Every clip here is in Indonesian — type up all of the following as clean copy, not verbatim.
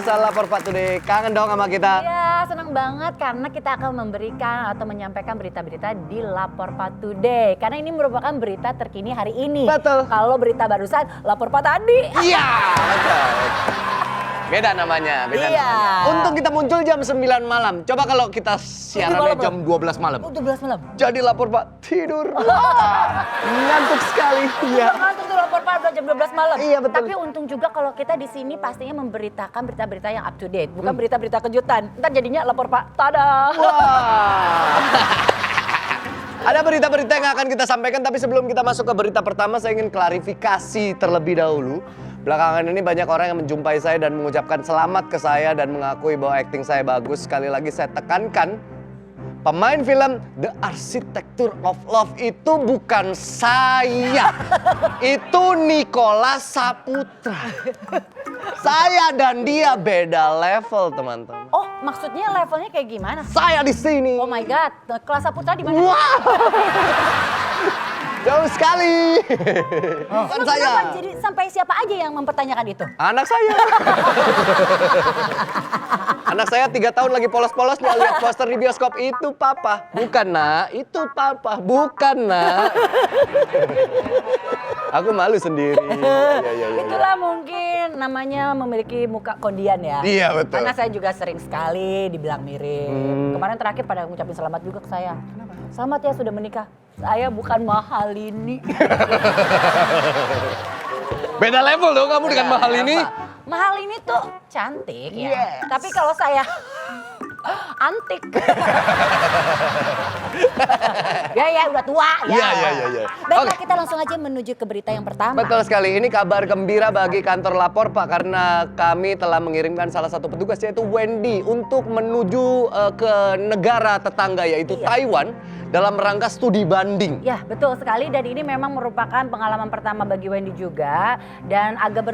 pemirsa Lapor Pak Today. Kangen dong sama kita? Ya, senang banget karena kita akan memberikan atau menyampaikan berita-berita di Lapor Pak Today. Karena ini merupakan berita terkini hari ini. Betul. Kalau berita barusan, Lapor Pak tadi. Iya, betul. Beda namanya, beda Iya. namanya. Untung kita muncul jam 9 malam. Coba kalau kita siarannya malam, jam 12 malam. Oh, 12 malam. Jadi Lapor Pak tidur. Wah, ngantuk sekali. Iya. Langsung tuh Lapor Pak udah jam 12 malam. Iya, betul. Tapi untung juga kalau kita di sini pastinya memberitakan berita-berita yang up to date. Bukan berita-berita kejutan. Ntar jadinya Lapor Pak, tada. Wah. Ada berita-berita yang akan kita sampaikan, tapi sebelum kita masuk ke berita pertama, saya ingin klarifikasi terlebih dahulu. Belakangan ini banyak orang yang menjumpai saya dan mengucapkan selamat ke saya dan mengakui bahwa akting saya bagus. Sekali lagi saya tekankan, pemain film The Architecture of Love itu bukan saya. Itu Nicholas Saputra. Saya dan dia beda level, teman-teman. Oh, maksudnya levelnya kayak gimana? Saya di sini. Oh my God, kelas Saputra di mana? Wow. Jauh sekali. Bukan Emang saya. kenapa? Jadi sampai siapa aja yang mempertanyakan itu? Anak saya. Anak saya 3 tahun lagi polos-polosnya lihat poster di bioskop. Itu papa. Bukan nak, itu papa. Bukan nak. Aku malu sendiri. Ya. Itulah mungkin namanya memiliki muka kondian ya. Iya, betul. Karena saya juga sering sekali dibilang mirip. Kemarin terakhir pada ngucapin selamat juga ke saya. Kenapa? Selamat ya sudah menikah. Saya bukan mahal ini. Beda level dong kamu dengan mahal ini. Mahal ini tuh cantik ya. Yes. Tapi kalau saya antik. Ya udah tua ya. Iya. Baiklah, Oke. kita langsung aja menuju ke berita yang pertama. Betul sekali, ini kabar gembira bagi kantor Lapor Pak, karena kami telah mengirimkan salah satu petugas yaitu Wendy untuk menuju ke negara tetangga yaitu Iya. Taiwan dalam rangka studi banding. Ya, betul sekali, dan ini memang merupakan pengalaman pertama bagi Wendy juga dan agak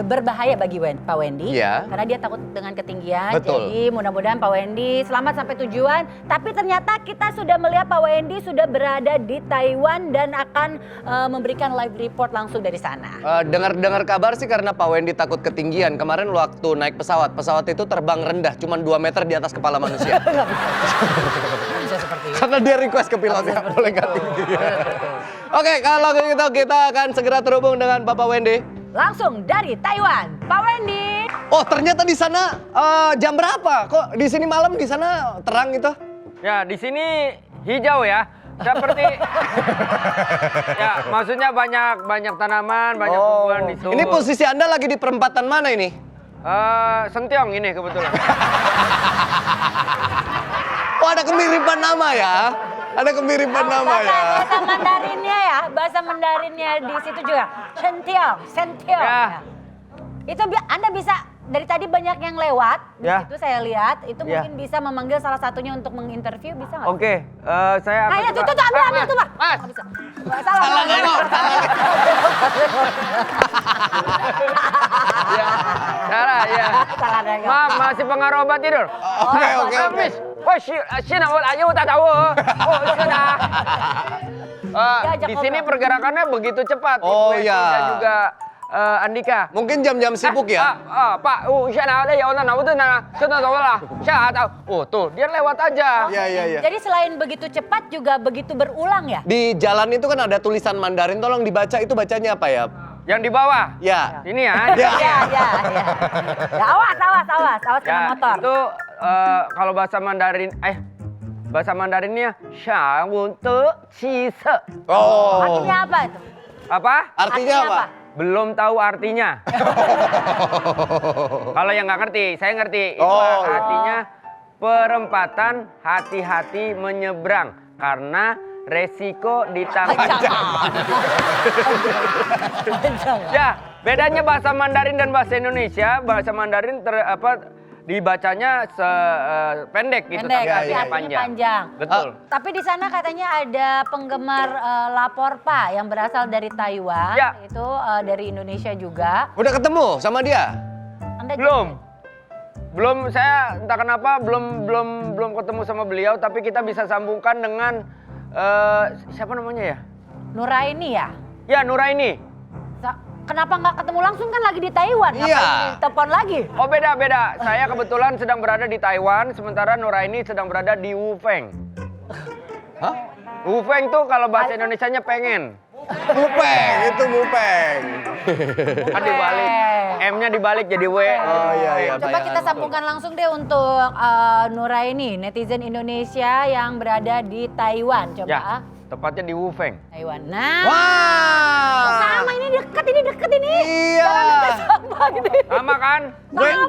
berbahaya bagi Pak Wendy. Iya. Karena dia takut dengan ketinggian. Betul. Jadi mudah-mudahan Pak Wendy selamat sampai tujuan. Tapi ternyata kita sudah melihat Pak Wendy sudah berada di Taiwan dan akan memberikan live report langsung dari sana. Dengar kabar sih karena Pak Wendy takut ketinggian. Kemarin waktu naik pesawat itu terbang rendah, cuma 2 meter di atas kepala manusia. Nggak bisa seperti itu. Karena dia request ke pilotnya, boleh nggak tinggi. Oke, kalau gitu kita akan segera terhubung dengan Bapak Wendy. Langsung dari Taiwan, Pak Wendy. Oh, ternyata di sana jam berapa? Kok di sini malam, di sana terang gitu? Ya, di sini hijau ya. Seperti ya, maksudnya banyak tanaman, banyak tumbuhan di situ. Ini posisi Anda lagi di perempatan mana ini? Sentiong ini kebetulan. Oh, ada kemiripan nama ya? Ada kemiripan nama ya? Bahasa Mandarinnya ya, bahasa Mandarinnya di situ juga. Sentiong. Ya. Itu Anda bisa, dari tadi banyak yang lewat, Ya. itu saya lihat, itu Ya. mungkin bisa memanggil salah satunya untuk menginterview, bisa nggak? Oke, saya Nah, akan itu coba- ambil tuh Pak. Mas. Nggak bisa. Salah. Salah ya. Salah nengok. Maaf, masih pengaruh obat tidur. Oke. Habis. Oh, sini aja tak tahu. Oh, sudah. Diajak Di sini ngobrol. pergerakannya begitu cepat. Oh, Ibu Esti ya. dan juga Andika. Mungkin jam-jam sibuk ya? Pak, saya ada ya orang tahu nah, sudah tahu lah. Saya tahu. Oh, tuh, dia lewat aja. Iya. Jadi selain begitu cepat juga begitu berulang ya? Di jalan itu kan ada tulisan Mandarin, tolong dibaca, itu bacanya apa ya? Yang di bawah. Ya. Ini ya. Ya. Ya. Ya, awas kena Ya, motor. itu kalau bahasa Mandarinnya Shawunte Cise. Oh. Artinya apa itu? Apa? Artinya apa? Belum tahu artinya. Kalau yang nggak ngerti, saya ngerti. Itu Oh. artinya perempatan hati-hati menyeberang karena resiko ditanggung. Ya, bedanya bahasa Mandarin dan bahasa Indonesia. Bahasa Mandarin dibacanya pendek gitu, Pendek, tapi Ya, tapi artinya artinya panjang. Betul. Tapi di sana katanya ada penggemar Lapor Pak yang berasal dari Taiwan, Ya. itu dari Indonesia juga. Udah ketemu sama dia? Anda Belum, saya entah kenapa belum ketemu sama beliau, tapi kita bisa sambungkan dengan siapa namanya ya? Nuraini ya? Ya, Nuraini. kenapa nggak ketemu langsung kan lagi di Taiwan? Iya. Ngapain telepon lagi? Oh beda. Saya kebetulan sedang berada di Taiwan, sementara Nuraini sedang berada di Wufeng. Hah? Wufeng tuh kalau bahasa Indonesianya pengen. Mupeng, itu mupeng. Kan dibalik. M-nya dibalik jadi W. Oh iya. Coba kita sambungkan langsung deh untuk Nuraini, netizen Indonesia yang berada di Taiwan. Coba. Ya, tepatnya di Wufeng. Taiwan. Nah. Wah. Sama ini deket ini. Iya. Sama ini. Sama kan?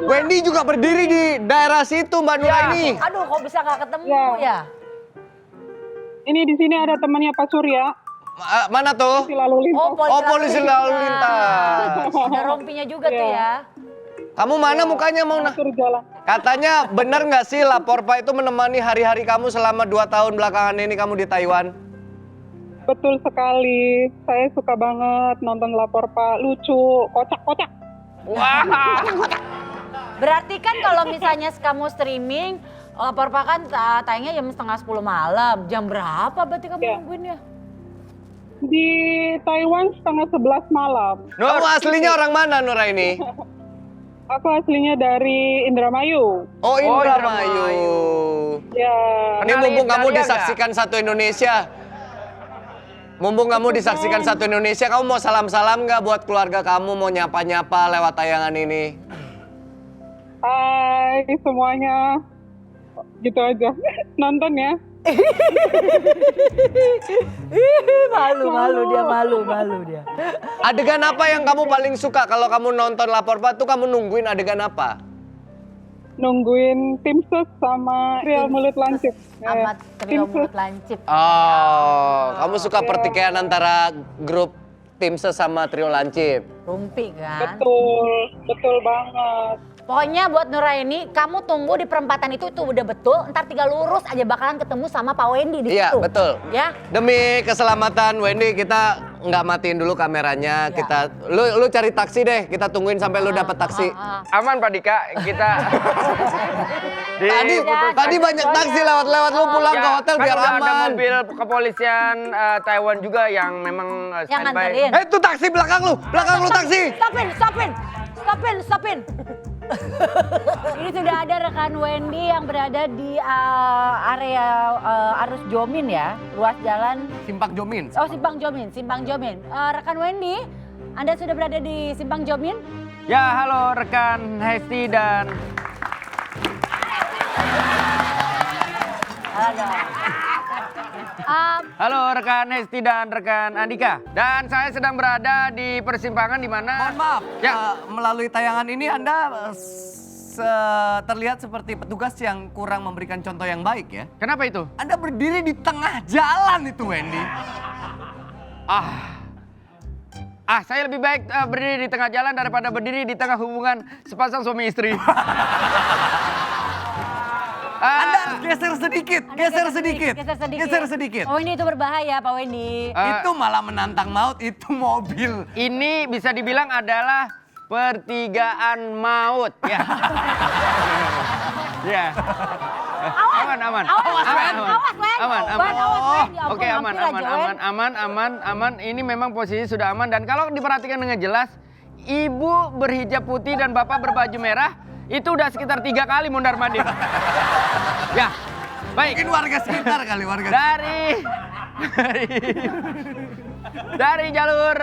Wendy juga berdiri di daerah situ Mbak Nuraini. Aduh, kok bisa nggak ketemu ya? Ini di sini ada temannya Pak Surya. Mana tuh? Polisi lalu lintas. Oh, polisi lalu lintas. Ada rompinya juga tuh ya. Kamu mana mukanya mau Atur jalan. Katanya benar nggak sih lapor Pak itu menemani hari-hari kamu selama 2 tahun belakangan ini kamu di Taiwan? Betul sekali. Saya suka banget nonton lapor Pak. Lucu, kocak-kocak. Wah. Berarti kan kalau misalnya kamu streaming, lapor Pak kan tayangnya jam 9:30 malam. Jam berapa berarti kamu nungguin ya? Di Taiwan 10:30 malam. Kamu aslinya orang mana Nuraini? Aku aslinya dari Indramayu. Oh Indramayu. Ya. Ini Kenalin mumpung kamu Dahlia disaksikan satu Indonesia. Mumpung kamu disaksikan satu Indonesia, kamu mau salam-salam nggak buat keluarga kamu, mau nyapa-nyapa lewat tayangan ini? Hai semuanya. Gitu aja. Nonton ya. Malu dia. Adegan apa yang kamu paling suka kalau kamu nonton lapor Pak tuh kamu nungguin adegan apa? Nungguin tim sus sama Real Mulut Lancip. Amat trio mulut lancip. Oh, kamu suka pertikaian antara grup tim ses sama trio lancip. Rumpi kan. Betul banget. Pokoknya buat Nuraini, kamu tunggu di perempatan itu udah betul. Ntar tinggal lurus aja bakalan ketemu sama Pak Wendy di Iya, situ. betul. Ya. Demi keselamatan Wendy, kita nggak matiin dulu kameranya. Ya. Kita, lu cari taksi deh. Kita tungguin sampai lu dapat taksi. Aman Pak Dika, kita Tadi banyak taksi lewat-lewat, lu pulang ke hotel kan biar udah ada aman. mobil kepolisian Taiwan juga yang memang Yang standby. nganterin. Itu taksi belakang lu taksi. Stopin. Ini sudah ada rekan Wendy yang berada di area Arus Jomin ya, ruas jalan. Simpak Jomin. Oh Simpang Jomin. Rekan Wendy, Anda sudah berada di Simpang Jomin? Ya, halo rekan Hesti dan halo rekan Hesti dan rekan Andika. Dan saya sedang berada di persimpangan di mana Mohon maaf, Ya. melalui tayangan ini Anda terlihat seperti petugas yang kurang memberikan contoh yang baik ya. Kenapa itu? Anda berdiri di tengah jalan itu Wendy. Saya lebih baik berdiri di tengah jalan daripada berdiri di tengah hubungan sepasang suami istri. Anda harus geser sedikit. Geser sedikit. Pak Wendy itu berbahaya Pak Wendy. Itu malah menantang maut, itu mobil. Ini bisa dibilang adalah pertigaan maut. Ya. Ya. Aman. Awas, Wen. Aman. Wen, awas, Wen. Ya ampun, Oke, aman. hampir aja, Wen. Ini memang posisi sudah aman dan kalau diperhatikan dengan jelas, ibu berhijab putih dan bapak berbaju merah itu udah sekitar 3 kali mondar-mandir. Ya. Baik. Mungkin warga sekitar kali, Dari jalur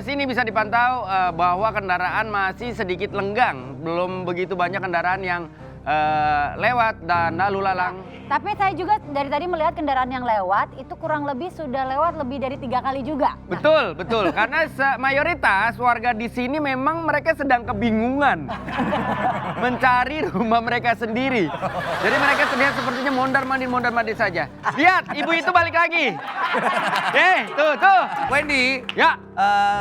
sini bisa dipantau bahwa kendaraan masih sedikit lenggang, belum begitu banyak kendaraan yang lewat dan lalu lalang. Tapi saya juga dari tadi melihat kendaraan yang lewat itu kurang lebih sudah lewat lebih dari 3 kali juga. Betul. Karena mayoritas warga di sini memang mereka sedang kebingungan mencari rumah mereka sendiri. Jadi mereka terlihat sepertinya mondar-mandir saja. Lihat, ibu itu balik lagi. Tuh. Wendy, Ya.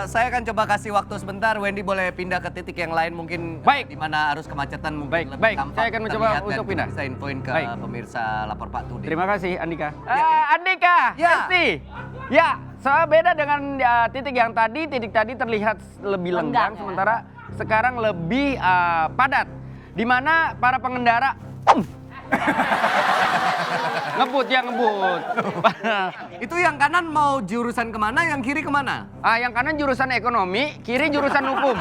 saya akan coba kasih waktu sebentar. Wendy boleh pindah ke titik yang lain mungkin Baik. di mana arus kemacetan mungkin lebih Baik. gampang Saya akan mencoba terlihat dan untuk pindah. bisa infoin ke Baik. pemirsa Lapor Pak Tudi. Terima kasih Andika. Ya. Andika, Ya. Hesti. Ya, saya beda dengan titik yang tadi. Titik tadi terlihat lebih Lenggang, lenggang, ya. sementara sekarang lebih padat. Di mana para pengendara Ngebut ya ngebut. Itu yang kanan mau jurusan kemana, yang kiri kemana? Yang kanan jurusan ekonomi, kiri jurusan hukum.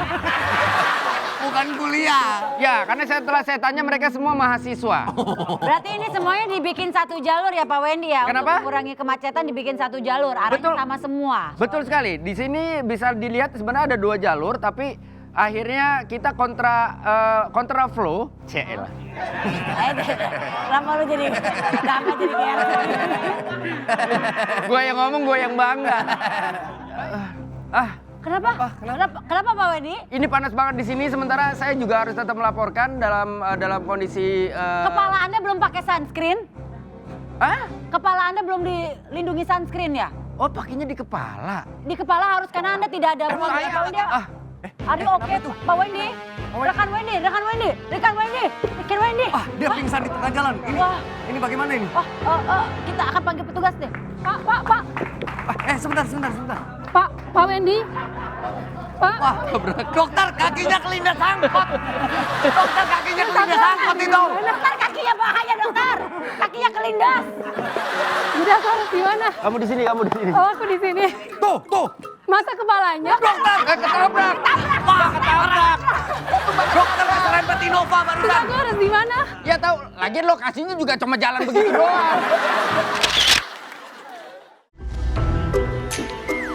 Bukan kuliah. Ya, karena setelah saya tanya mereka semua mahasiswa. Berarti ini semuanya dibikin satu jalur ya Pak Wendy ya? Kenapa? Untuk mengurangi kemacetan dibikin satu jalur, arahnya Betul. sama semua. Betul sekali. Di sini bisa dilihat sebenarnya ada 2 jalur, tapi akhirnya kita kontra flow. Cielah. Lama lu jadi, kenapa jadi kayak Gue yang ngomong, gue yang bangga. Kenapa? Kenapa Pak Wendy? Ini panas banget di sini. Sementara saya juga harus tetap melaporkan dalam kondisi. Kepala Anda belum pakai sunscreen? Kepala Anda belum dilindungi sunscreen ya? Oh, pakainya di kepala. Di kepala harus karena Anda tidak ada ruang ya Pak Wendy. Are you oke Pak Wendy? Rekan Wendy. Dia pingsan di tengah jalan. Ini bagaimana ini? Kita akan panggil petugas deh. Pak. Sebentar. Pak Wendy. Pak. Wah, dokter kakinya kelindas angkot. Dokter kakinya kelindas angkot itu. Dokter kakinya bahaya dokter. Kakinya kelindas. Udah harus di mana? Kamu di sini. Oh, aku di sini. Tuh. Masa kepalanya? Dokter, Ketabrak. wah ketabrak. Dokter keserempet Innova barusan. Aku harus di mana? Ya tahu, lagian lokasinya juga cuma jalan begitu doang.